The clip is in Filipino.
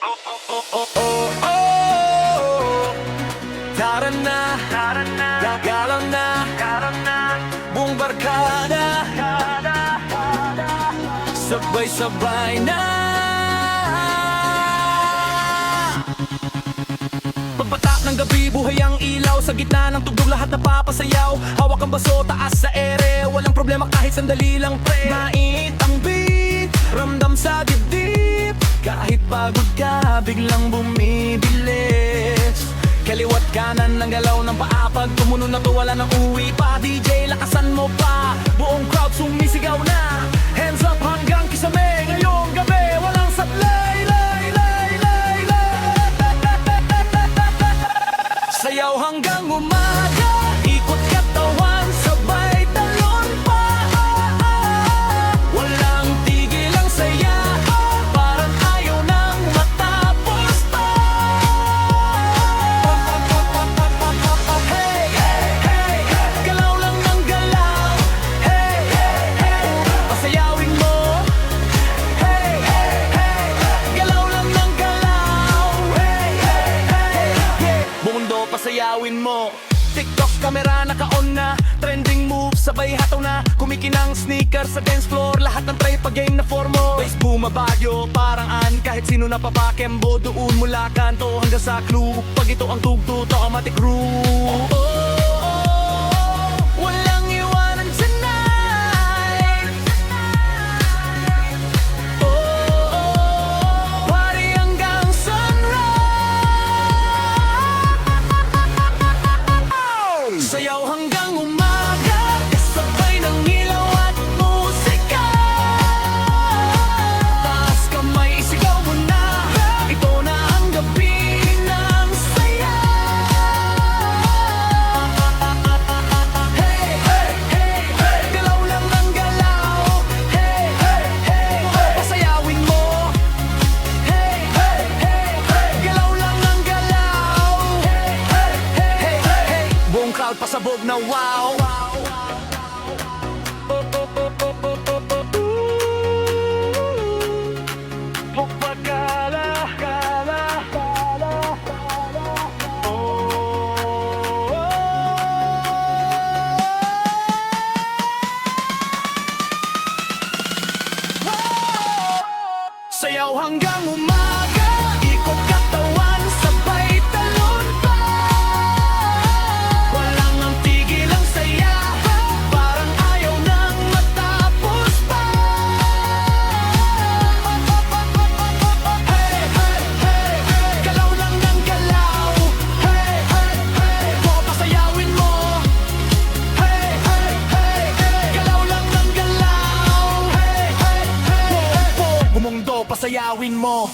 Tara na, gagalaw na, buong barkada, sabay-sabay na. Pagpatak ng gabi, buhay ang ilaw. Sa gitna ng tugtog, lahat napapasayaw. Hawak ang baso, taas sa ere. Walang problema kahit sandali lang, pre. Mait ang beat, ramdam sa dibdib. Kahit pagod ka, biglang bumibilis. Kaliwat kanan ng galaw ng paa. Pag tumuno na to, wala nang uwi pa. DJ, lakasan mo pa. Buong crowd sumisigaw na. Hands up hanggang kisame. Ngayong gabi, walang sablay. Sayaw hanggang umaga, ikot katawan, sabay talon pa. Walang tigil ang saya, parang ayaw nang matapos pa. Hey, hey, hey, galaw lang ng galaw. Hey, hey, hey, pasayawin mo. Hey, hey, hey, galaw lang ng galaw. Hey, hey, hey, yeah, buong mundo pasayawin mo. TikTok camera naka-on na, trending move sabay hataw na. Kumikinang sneaker sa dance floor, lahat ng try pag-game na formo. Bass bumabagyo, parang an, kahit sino na papakembo. Doon mula kanto hanggang sa clue, pag ito ang tugtog, automatic groove. Walang iwanan tonight. Party hanggang sunrise. Sayaw hanggang umaga, kasabay ng ilaw at musika. Taas kamay, isigaw mo na. Ito na ang gabi ng saya. Hey, hey, hey, hey, galaw lang ng galaw. Hey, hey, hey, pasayawin mo. Hey, hey, hey, galaw lang ng galaw. Hey, hey, hey, hey, buong crowd pasabog na wow. Pagpagala, sayaw hanggang umaga, ikot katawan, sabay talon pa. Walang ang tigil ang saya, parang ayaw nang matapos pa. Hey, hey, hey, galaw lang ng galaw. Hey, hey, hey, pasayawin mo. Hey, hey, hey, galaw lang ng galaw. Hey, hey, hey, bumundo, pasayawin mo.